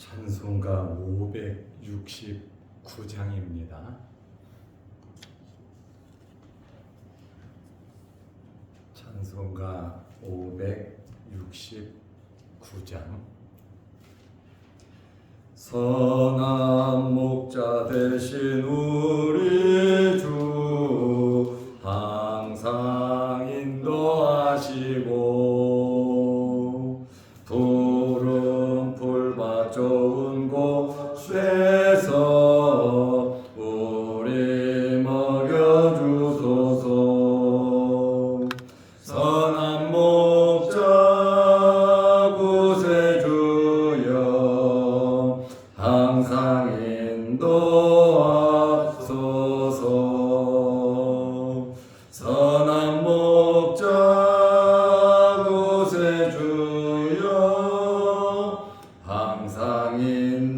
찬송가 569장입니다. 찬송가 569장. 선한 목자 되신 우리 주 항상 인도하시고 푸른 풀밭 좋은 곳에서 우리 먹여주소서. 선한 목자 구세주여 항상 인도하소서. 선한 목자 구세주여 항상 인도하소서.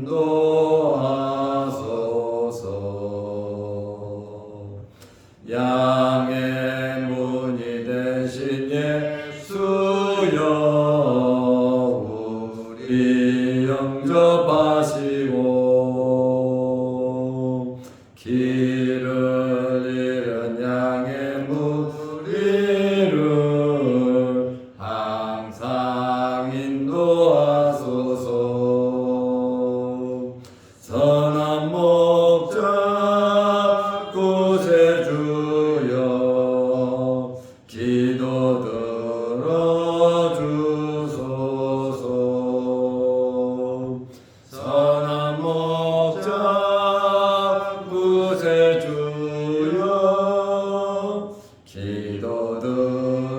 양의 문이 되신 예수여 우리 영접하시고 길을 잃은 양의 무리를 항상 인도하소서. 선한 목자 구세주여 기도 들어주소서. 선한 목자 구세주여 기도 들어주소서.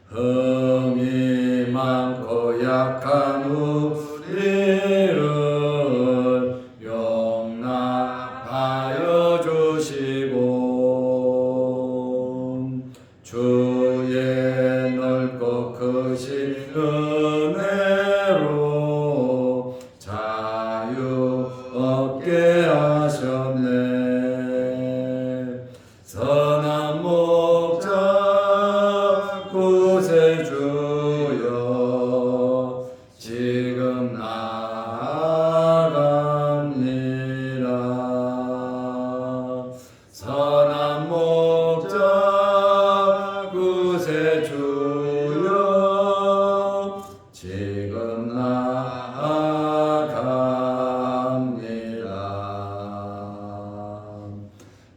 흠이 많고 약한 우리를 용납하여 주시고 주의 넓고 크신 은혜로 자유 얻게 하셨네. 선한 목자 구세주여 지금 나아갑니다. 선한 목자 구세주여 지금 나아갑니다.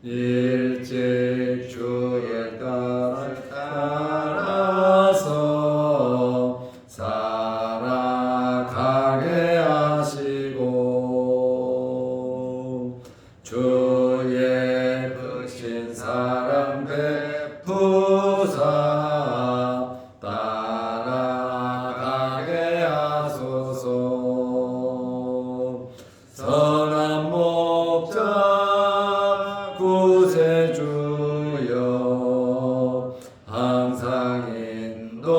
일찍 주의 딸을 따라서 살아가게 하시고 주의 크신 사랑 베푸사 따라가게 하소서. 선한 목자 구세주여 항상 인도하소서.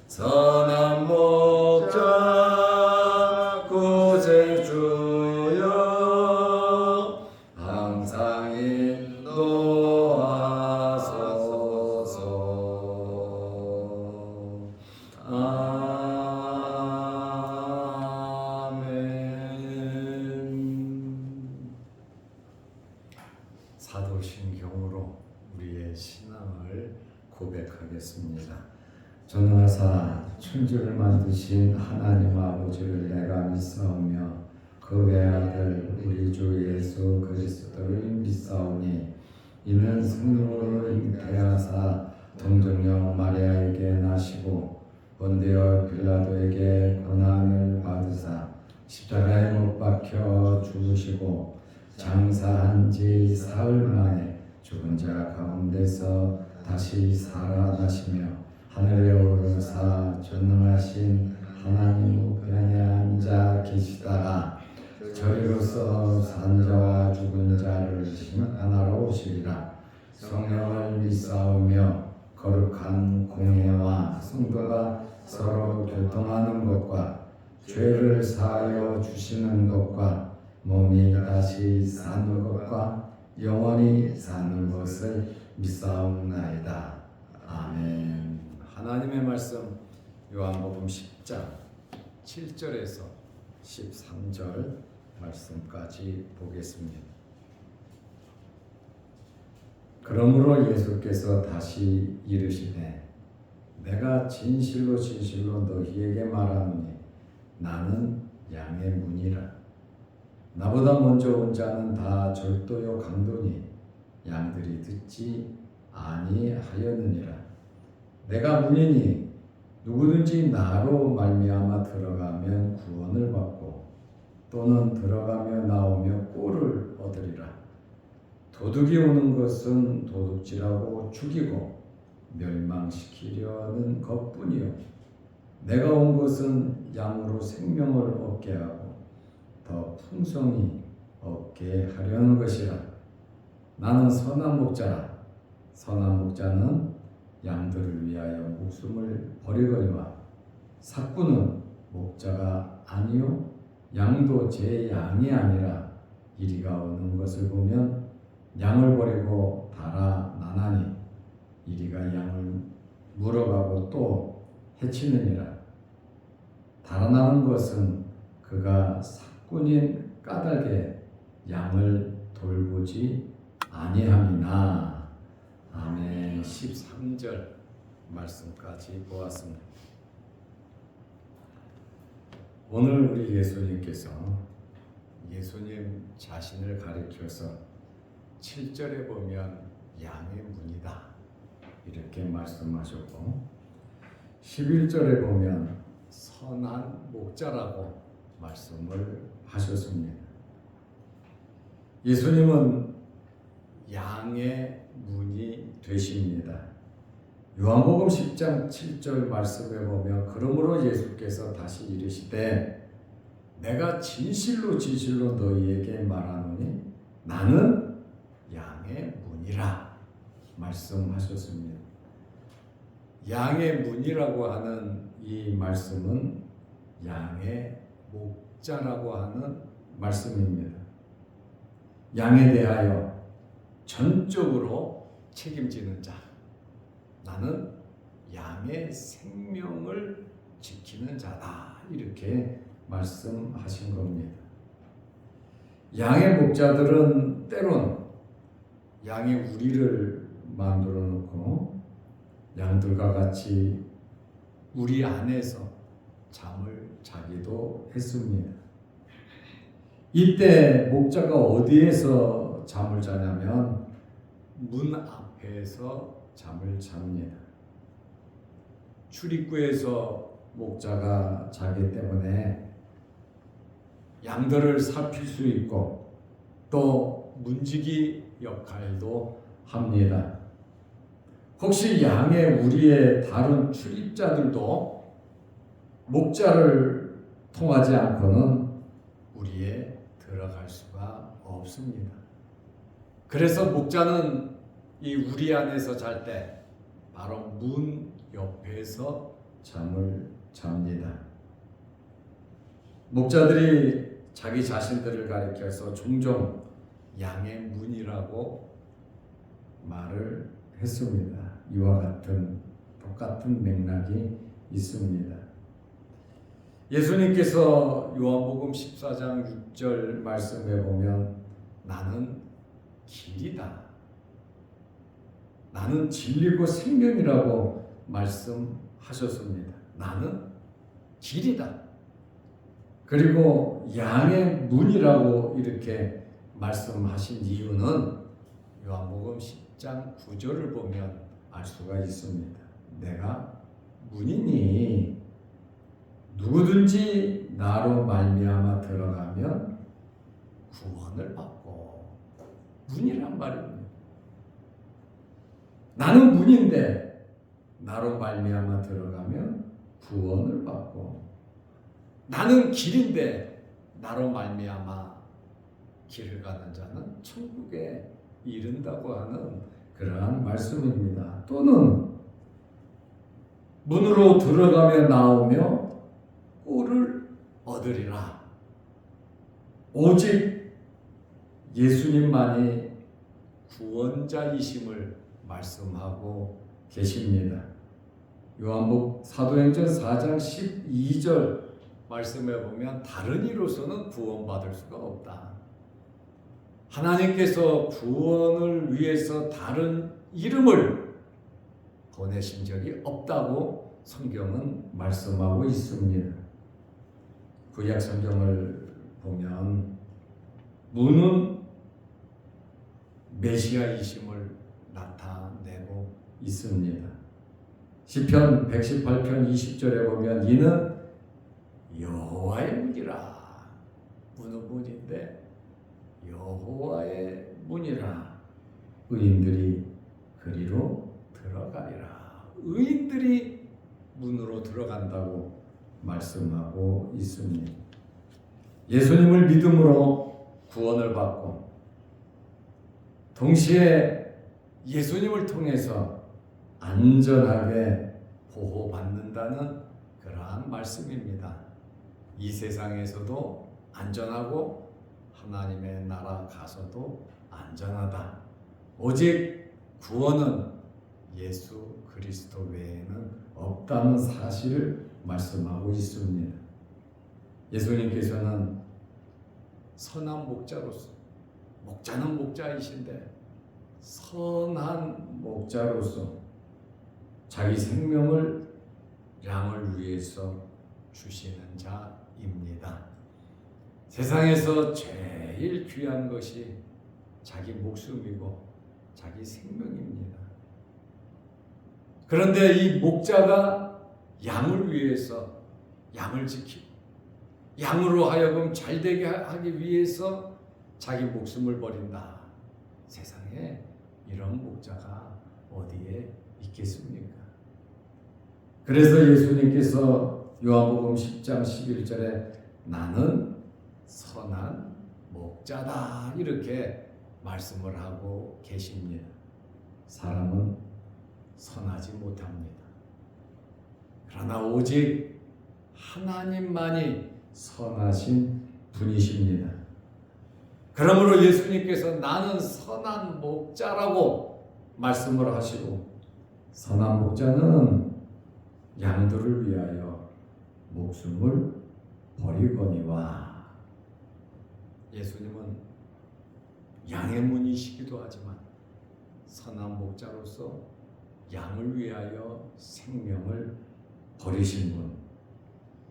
선한 목자 구세주여 항상 인도하소서. 아멘. 사도신경으로 우리의 신앙을 고백하겠습니다. 전능하사 천지를 만드신 하나님 아버지를 내가 믿사오며 그 외아들 우리 주 예수 그리스도를 믿사오니 이는 성령으로 잉태하사 동정녀 마리아에게 나시고 본디오 빌라도에게 고난을 받으사 십자가에 못 박혀 죽으시고 장사한 지 사흘 만에 죽은 자 가운데서 다시 살아나시며 하늘에 오르사 전능하신 하나님 우편에 앉아 계시다가 저희로서 산자와 죽은 자를 심판하러 오시리라. 성령을 믿사오며 거룩한 공회와 성도가 서로 교통하는 것과 죄를 사하여 주시는 것과 몸이 다시 사는 것과 영원히 사는 것을 믿사옵나이다. 아멘. 하나님의 말씀 요한복음 10장 7절에서 13절 말씀까지 보겠습니다. 그러므로 예수께서 다시 이르시되 내가 진실로 진실로 너희에게 말하노니 나는 양의 문이라. 나보다 먼저 온 자는 다 절도요 강도니 양들이 듣지 아니하였느니라. 내가 문이니 누구든지 나로 말미암아 들어가면 구원을 받고 또는 들어가며 나오며 꼴을 얻으리라. 도둑이 오는 것은 도둑질하고 죽이고 멸망시키려는 것뿐이요 내가 온 것은 양으로 생명을 얻게 하고 더 풍성히 얻게 하려는 것이라. 나는 선한 목자라. 선한 목자는 양들을 위하여 목숨을 버리거니와 삭구는 목자가 아니요 양도 제 양이 아니라 이리가 오는 것을 보면 양을 버리고 달아나나니 이리가 양을 물어가고 또 해치느니라. 달아나는 것은 그가 삭군인 까닭에 양을 돌보지 아니함이나. 아멘. 13절 말씀까지 보았습니다. 오늘 우리 예수님께서 예수님 자신을 가리켜서 7절에 보면 양의 문이다 이렇게 말씀하셨고 11절에 보면 선한 목자라고 말씀을 하셨습니다. 예수님은 양의 문이 되십니다. 요한복음 10장 7절 말씀에 보면 그러므로 예수께서 다시 이르시되 내가 진실로 진실로 너희에게 말하노니 나는 양의 문이라 말씀하셨습니다. 양의 문이라고 하는 이 말씀은 양의 목자라고 하는 말씀입니다. 양에 대하여 전적으로 책임지는 자. 나는 양의 생명을 지키는 자다. 이렇게 말씀하신 겁니다. 양의 목자들은 때론 양의 우리를 만들어 놓고 양들과 같이 우리 안에서 잠을 자기도 했습니다. 이때 목자가 어디에서 잠을 자냐면 문 앞에서 잠을 잡니다. 출입구에서 목자가 자기 때문에 양들을 살필 수 있고 또 문지기 역할도 합니다. 혹시 양의 우리의 다른 출입자들도 목자를 통하지 않고는 우리에 들어갈 수가 없습니다. 그래서 목자는 이 우리 안에서 잘 때 바로 문 옆에서 잠을 잡니다. 목자들이 자기 자신들을 가리켜서 종종 양의 문이라고 말을 했습니다. 이와 같은 똑같은 맥락이 있습니다. 예수님께서 요한복음 14장 6절 말씀에 보면 나는 길이다. 나는 진리고 생명이라고 말씀하셨습니다. 나는 길이다. 그리고 양의 문이라고 이렇게 말씀하신 이유는 요한복음 10장 9절을 보면 알 수가 있습니다. 내가 문이니 누구든지 나로 말미암아 들어가면 구원을 받고 문이란 말입니다. 나는 문인데 나로 말미암아 들어가면 구원을 받고 나는 길인데 나로 말미암아 길을 가는 자는 천국에 이른다고 하는 그러한 말씀입니다. 또는 문으로 들어가며 나오며 꼴을 얻으리라. 오직 예수님만이 구원자이심을 말씀하고 계십니다. 요한복 사도행전 4장 12절 말씀해 보면 다른 이로서는 구원받을 수가 없다. 하나님께서 구원을 위해서 다른 이름을 보내신 적이 없다고 성경은 말씀하고 있습니다. 구약 성경을 보면 문은 메시아이심을 나타내고 있습니다. 시편 118편 20절에 보면 이는 여호와의 문이라. 문은 문인데 여호와의 문이라. 의인들이 그리로 들어가리라. 의인들이 문으로 들어간다고 말씀하고 있습니다. 예수님을 믿음으로 구원을 받고 동시에 예수님을 통해서 안전하게 보호받는다는 그러한 말씀입니다. 이 세상에서도 안전하고 하나님의 나라 가서도 안전하다. 오직 구원은 예수 그리스도 외에는 없다는 사실을 말씀하고 있습니다. 예수님께서는 선한 목자로서, 목자는 목자이신데 선한 목자로서 자기 생명을 양을 위해서 주시는 자입니다. 세상에서 제일 귀한 것이 자기 목숨이고 자기 생명입니다. 그런데 이 목자가 양을 위해서 양을 지키고 양으로 하여금 잘되게 하기 위해서 자기 목숨을 버린다. 세상에 이런 목자가 어디에 있겠습니까? 그래서 예수님께서 요한복음 10장 11절에 나는 선한 목자다 이렇게 말씀을 하고 계십니다. 사람은 선하지 못합니다. 그러나 오직 하나님만이 선하신 분이십니다. 그러므로 예수님께서 나는 선한 목자라고 말씀을 하시고 선한 목자는 양들을 위하여 목숨을 버리거니와. 예수님은 양의 문이시기도 하지만 선한 목자로서 양을 위하여 생명을 버리신 분.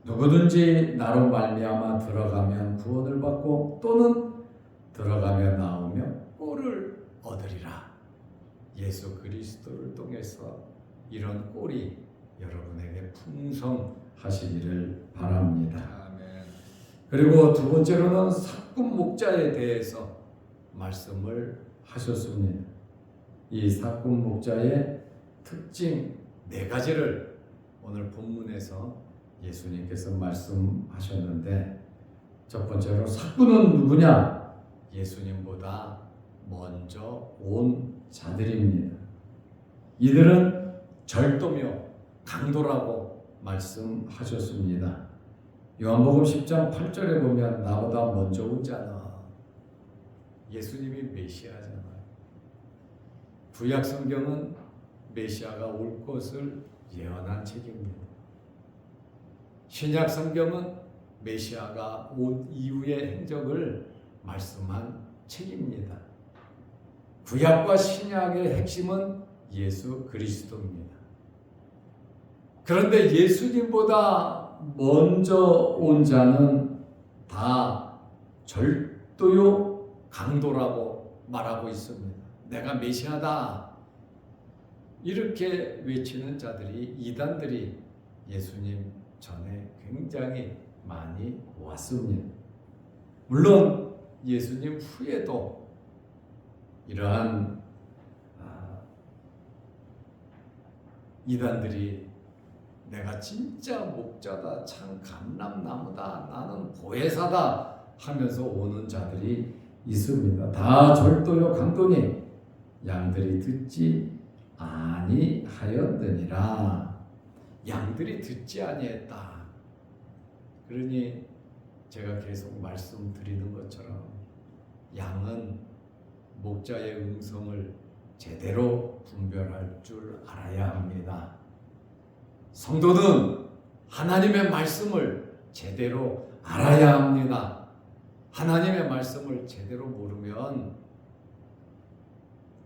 누구든지 나로 말미암아 들어가면 구원을 받고 또는 들어가며 나오며 꼴을 얻으리라. 예수 그리스도를 통해서 이런 꼴이 여러분에게 풍성하시기를 바랍니다. 아멘. 그리고 두 번째로는 사꾼 목자에 대해서 말씀을 하셨습니다. 이 사꾼 목자의 특징 4가지를 오늘 본문에서 예수님께서 말씀하셨는데, 첫 번째로 사꾼은 누구냐? 예수님보다 먼저 온 자들입니다. 이들은 절도며 강도라고 말씀하셨습니다. 요한복음 10장 8절에 보면 나보다 먼저 온 자는, 예수님이 메시아잖아요. 구약 성경은 메시아가 올 것을 예언한 책입니다. 신약 성경은 메시아가 온 이후의 행적을 말씀한 책입니다. 구약과 신약의 핵심은 예수 그리스도입니다. 그런데 예수님보다 먼저 온 자는 다 절도요 강도라고 말하고 있습니다. 내가 메시아다 이렇게 외치는 자들이, 이단들이 예수님 전에 굉장히 많이 왔습니다. 물론 예수님 후에도 이러한 이단들이 내가 진짜 목자다, 참 감람나무다, 나는 보혜사다 하면서 오는 자들이 있습니다. 다 절도요 강도니 양들이 듣지 아니하였느니라. 양들이 듣지 아니했다. 그러니 제가 계속 말씀드리는 것처럼 양은 목자의 음성을 제대로 분별할 줄 알아야 합니다. 성도는 하나님의 말씀을 제대로 알아야 합니다. 하나님의 말씀을 제대로 모르면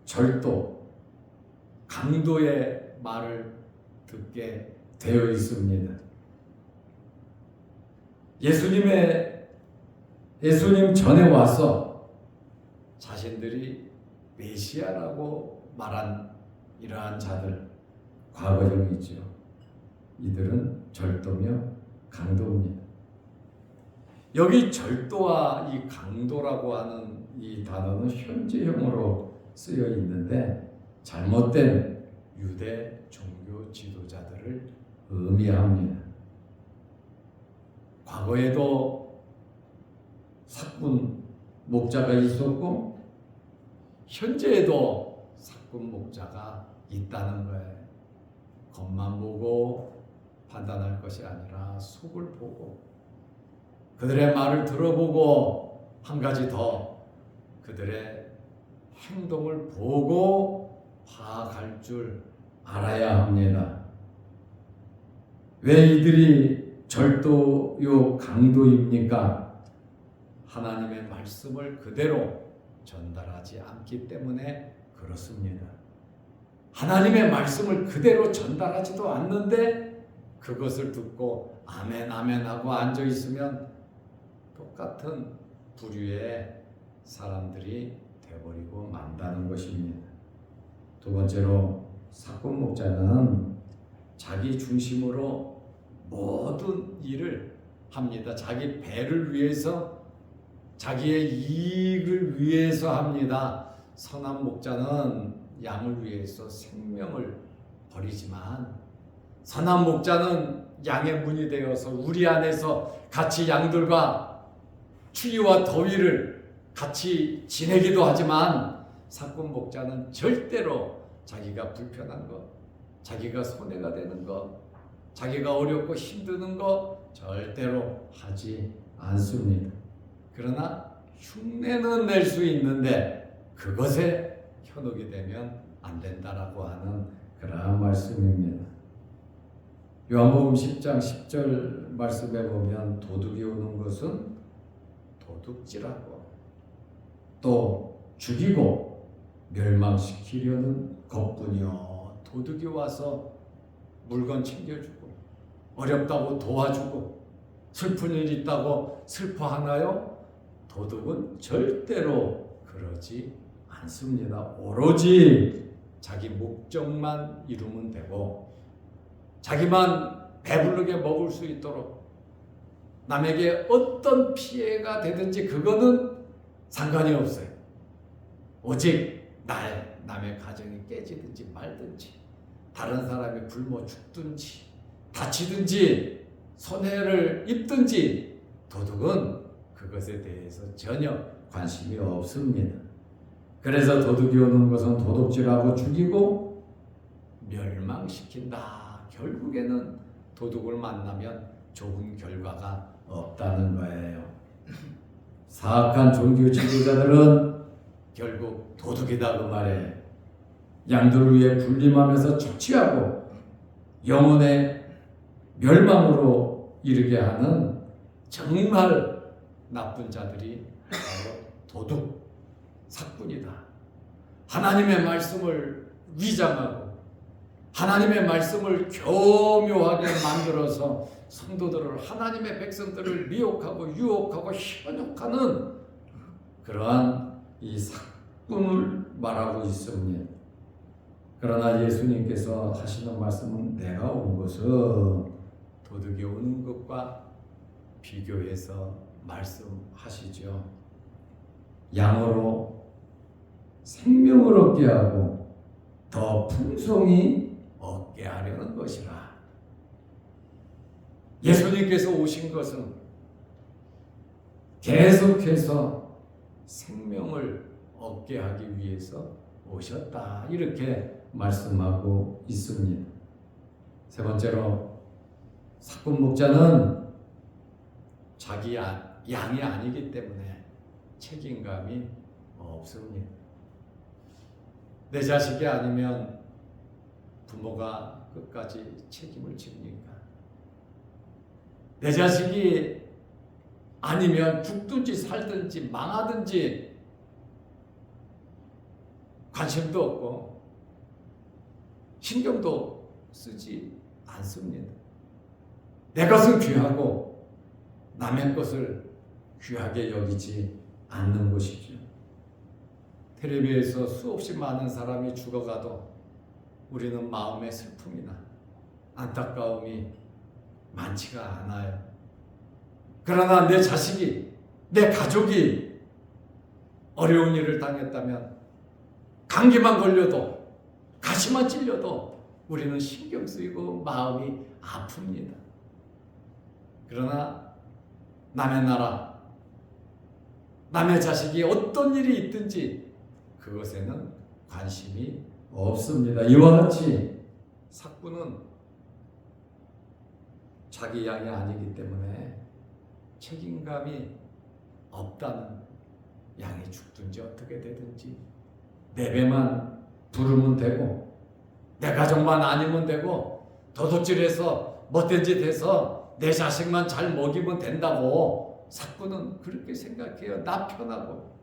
절도, 강도의 말을 듣게 되어 있습니다. 예수님 전에 와서 자신들이 메시아라고 말한 이러한 자들, 과거형이죠. 이들은 절도며 강도입니다. 여기 절도와 이 강도라고 하는 이 단어는 현재형으로 쓰여 있는데 잘못된 유대 종교 지도자들을 의미합니다. 과거에도 사꾼 목자가 있었고 현재에도 사꾼 목자가 있다는 거예요. 겉만 보고 판단할 것이 아니라 속을 보고 그들의 말을 들어보고 한 가지 더 그들의 행동을 보고 파악할 줄 알아야 합니다. 왜 이들이 절도요 강도입니까? 하나님의 말씀을 그대로 전달하지 않기 때문에 그렇습니다. 하나님의 말씀을 그대로 전달하지도 않는데 그것을 듣고 아멘 아멘 하고 앉아 있으면 똑같은 부류의 사람들이 되어버리고 만다는 것입니다. 두 번째로 사꾼 목자는 자기 중심으로 모든 일을 합니다. 자기 배를 위해서, 자기의 이익을 위해서 합니다. 선한 목자는 양을 위해서 생명을 버리지만 선한 목자는 양의 문이 되어서 우리 안에서 같이 양들과 추위와 더위를 같이 지내기도 하지만 사꾼 목자는 절대로 자기가 불편한 것, 자기가 손해가 되는 것, 자기가 어렵고 힘드는 것 절대로 하지 않습니다. 그러나 흉내는 낼 수 있는데 그것에 현혹이 되면 안 된다라고 하는 그러한 말씀입니다. 요한복음 10장 10절 말씀에 보면 도둑이 오는 것은 도둑질하고 또 죽이고 멸망시키려는 것뿐이요. 도둑이 와서 물건 챙겨주고 어렵다고 도와주고 슬픈 일 있다고 슬퍼하나요? 도둑은 절대로 그러지 않습니다. 오로지 자기 목적만 이루면 되고 자기만 배부르게 먹을 수 있도록 남에게 어떤 피해가 되든지 그거는 상관이 없어요. 오직 남의 가정이 깨지든지 말든지 다른 사람이 굶어 죽든지 다치든지 손해를 입든지 도둑은 그것에 대해서 전혀 관심이 없습니다. 그래서 도둑이 오는 것은 도둑질하고 죽이고 멸망시킨다. 결국에는 도둑을 만나면 좋은 결과가 없다는 거예요. 사악한 종교 지도자들은 결국 도둑이다 그 말이에요. 양들을 위해 군림하면서 착취하고 영혼의 멸망으로 이르게 하는 정말 나쁜 자들이 바로 도둑, 사꾼이다. 하나님의 말씀을 위장하고 하나님의 말씀을 교묘하게 만들어서 성도들을, 하나님의 백성들을 미혹하고 유혹하고 현혹하는 그러한 이 사꾼을 말하고 있습니다. 그러나 예수님께서 하시는 말씀은 내가 온 것은 도둑이 오는 것과 비교해서 말씀하시죠. 양으로 생명을 얻게 하고 더 풍성히 얻게 하려는 것이라. 예수님께서 오신 것은 계속해서 생명을 얻게 하기 위해서 오셨다. 이렇게 말씀하고 있습니다. 세 번째로 사꾼 목자는 자기 양이 아니기 때문에 책임감이 없습니다. 내 자식이 아니면 부모가 끝까지 책임을 집니까? 내 자식이 아니면 죽든지 살든지 망하든지 관심도 없고 신경도 쓰지 않습니다. 내 것은 귀하고 남의 것을 귀하게 여기지 않는 것이죠. 텔레비에서 수없이 많은 사람이 죽어가도 우리는 마음의 슬픔이나 안타까움이 많지가 않아요. 그러나 내 자식이, 내 가족이 어려운 일을 당했다면 감기만 걸려도, 가시만 찔려도 우리는 신경 쓰이고 마음이 아픕니다. 그러나 남의 나라, 남의 자식이 어떤 일이 있든지 그것에는 관심이 없습니다. 이와 같이 삭부는 자기 양이 아니기 때문에 책임감이 없다는, 양이 죽든지 어떻게 되든지 내 배만 부르면 되고 내 가족만 아니면 되고 도둑질해서 못된 짓 해서 내 자식만 잘 먹이면 된다고 삭부는 그렇게 생각해요. 나 편하고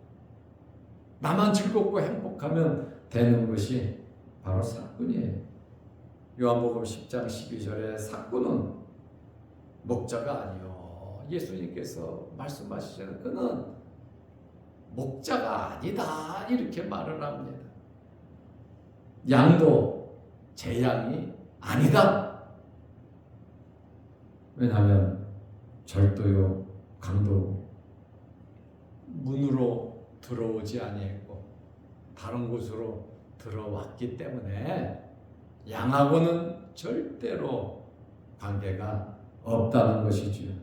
나만 즐겁고 행복하면 되는 것이 바로 삭군이에요. 요한복음 10장 12절에 삭군은 목자가 아니요, 예수님께서 말씀하시잖아요. 그는 목자가 아니다 이렇게 말을 합니다. 양도 제 양이 아니다. 왜냐하면 절도요, 강도 문으로 들어오지 아니했고 다른 곳으로 들어왔기 때문에 양하고는 절대로 관계가 없다는 것이지요.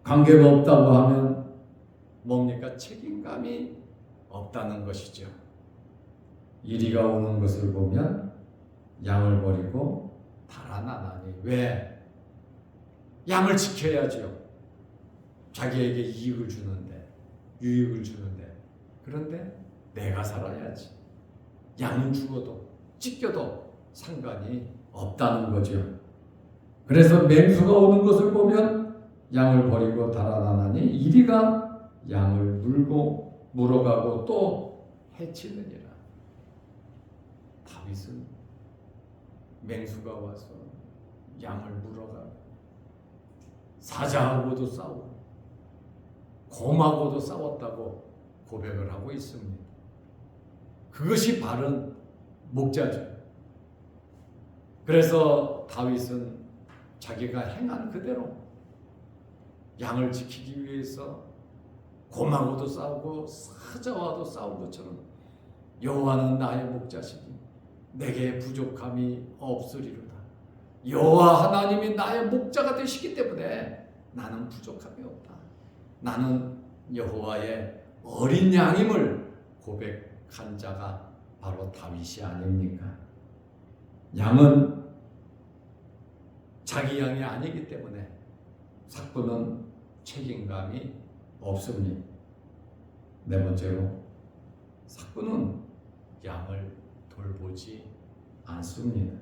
관계가 없다고 하면 뭡니까? 책임감이 없다는 것이죠. 이리가 오는 것을 보면 양을 버리고 달아나나니. 왜? 양을 지켜야죠. 자기에게 이익을 주는데, 유익을 주는데. 그런데 내가 살아야지. 양은 죽어도 찢겨도 상관이 없다는 거죠. 그래서 맹수가 오는 것을 보면 양을 버리고 달아나나니 이리가 양을 물고 물어가고 또 해치느니라. 다윗은 맹수가 와서 양을 물어가고 사자하고도 싸우고 곰하고도 싸웠다고 고백을 하고 있습니다. 그것이 바른 목자죠. 그래서 다윗은 자기가 행한 그대로 양을 지키기 위해서 곰하고도 싸우고 사자와도 싸운 것처럼 여호와는 나의 목자시니 내게 부족함이 없으리로다. 여호와 하나님이 나의 목자가 되시기 때문에 나는 부족함이 없다. 나는 여호와의 어린 양임을 고백한 자가 바로 다윗이 아닙니까? 양은 자기 양이 아니기 때문에 삭부는 책임감이 없습니다. 네 번째로 삭부는 양을 돌보지 않습니다.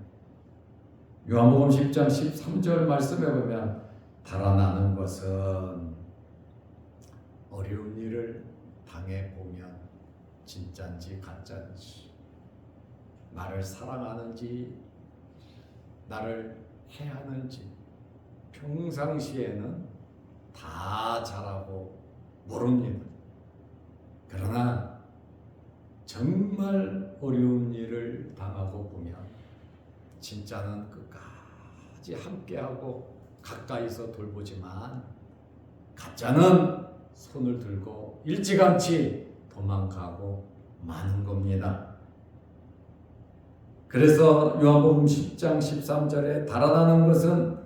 요한복음 10장 13절 말씀에 보면 달아나는 것은 어려운 일을 당해보면 진짠지 가짠지, 나를 사랑하는지 나를 해하는지 평상시에는 다 잘하고 모릅니다. 그러나 정말 어려운 일을 당하고 보면 진짜는 끝까지 함께하고 가까이서 돌보지만 가짜는 손을 들고 일찌감치 도망가고 마는 겁니다. 그래서 요한복음 10장 13절에 달아나는 것은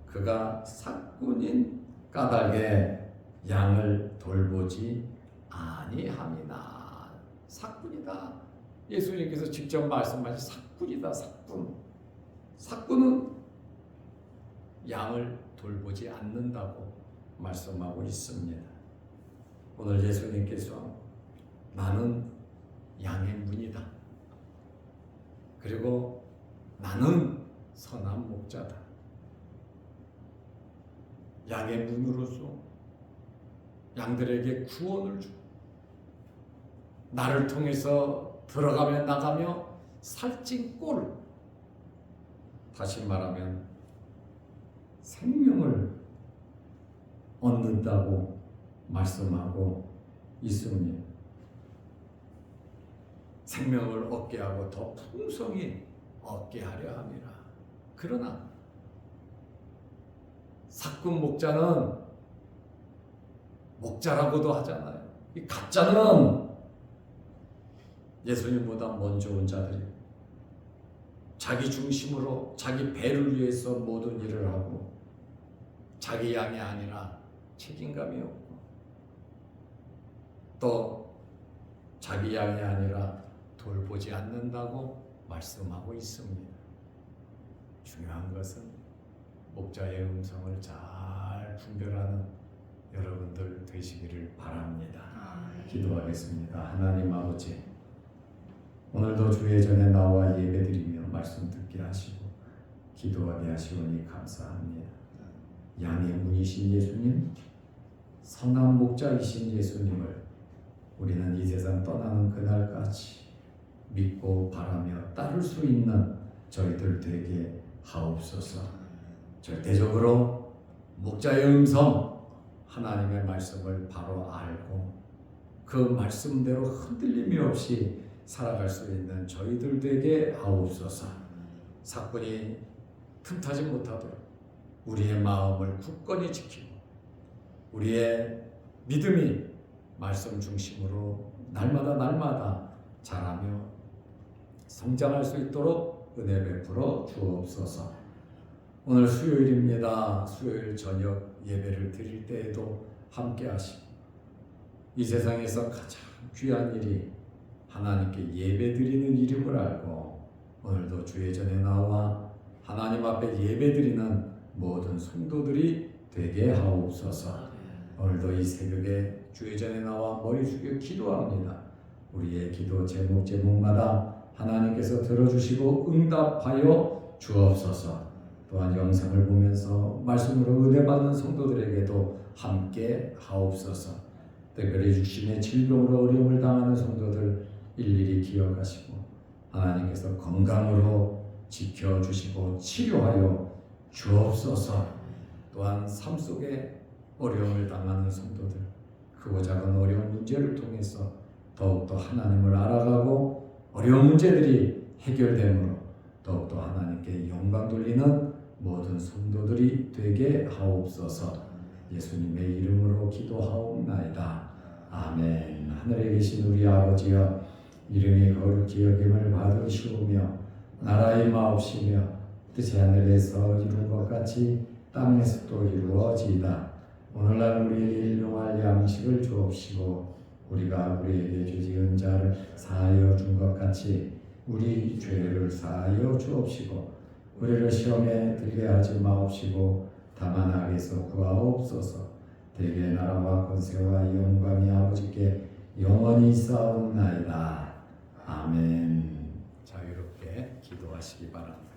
그가 삭군인 까닭에 양을 돌보지 아니함이나. 삭군이다. 예수님께서 직접 말씀하신 삭군이다. 삭군. 삭군은 양을 돌보지 않는다고 말씀하고 있습니다. 오늘 예수님께서 나는 양의 문이다. 그리고 나는 선한 목자다. 양의 문으로서 양들에게 구원을 주고 나를 통해서 들어가며 나가며 살찐 꼴, 다시 말하면 생명을 얻는다고 말씀하고 있습니다. 생명을 얻게 하고 더 풍성히 얻게 하려 함이라. 그러나 삭군 목자는 목자라고도 하잖아요. 이 가짜는 예수님보다 먼저 온 자들이 자기 중심으로 자기 배를 위해서 모든 일을 하고 자기 양이 아니라 책임감이 없고 또 자기 양이 아니라 돌보지 않는다고 말씀하고 있습니다. 중요한 것은 목자의 음성을 잘 분별하는 여러분들 되시기를 바랍니다. 기도하겠습니다. 하나님 아버지, 오늘도 주의 전에 나와 예배드리며 말씀 듣게 하시고 기도하게 하시오니 감사합니다. 양의 문이신 예수님, 선한 목자이신 예수님을 우리는 이 세상 떠나는 그날까지 믿고 바라며 따를 수 있는 저희들 되게 하옵소서. 절대적으로 목자의 음성, 하나님의 말씀을 바로 알고 그 말씀대로 흔들림이 없이 살아갈 수 있는 저희들 되게 하옵소서. 사건이 틈타지 못하도록 우리의 마음을 굳건히 지키고 우리의 믿음이 말씀 중심으로 날마다 자라며 성장할 수 있도록 은혜 베풀어 주옵소서. 오늘 수요일입니다. 수요일 저녁 예배를 드릴 때에도 함께 하시고 이 세상에서 가장 귀한 일이 하나님께 예배 드리는 이름을 알고 오늘도 주의 전에 나와 하나님 앞에 예배 드리는 모든 성도들이 되게 하옵소서. 오늘도 이 새벽에 주의 전에 나와 머리 숙여 기도합니다. 우리의 기도 제목마다 하나님께서 들어주시고 응답하여 주옵소서. 또한 영상을 보면서 말씀으로 은혜 받는 성도들에게도 함께 하옵소서. 특별히 육신의 질병으로 어려움을 당하는 성도들 일일이 기억하시고 하나님께서 건강으로 지켜주시고 치료하여 주옵소서. 또한 삶 속에 어려움을 당하는 성도들, 크고 작은 어려운 문제를 통해서 더욱더 하나님을 알아가고 어려운 문제들이 해결되므로 더욱더 하나님께 영광 돌리는 모든 성도들이 되게 하옵소서. 예수님의 이름으로 기도하옵나이다. 아멘. 하늘에 계신 우리 아버지여, 이름이 거룩히 여김을 받으시오며 나라의 마옵시며 뜻이 하늘에서 이룬 것 같이 땅에서도 이루어지이다. 오늘날 우리에게 일용할 양식을 주옵시고 우리가 우리에게 죄지은 자를 사하여 준 것 같이 우리 죄를 사하여 주옵시고 우리를 시험에 들게 하지 마옵시고 다만 악에서 구하옵소서. 대개 나라와 권세와 영광이 아버지께 영원히 있사옵나이다. 아멘. 자유롭게 기도하시기 바랍니다.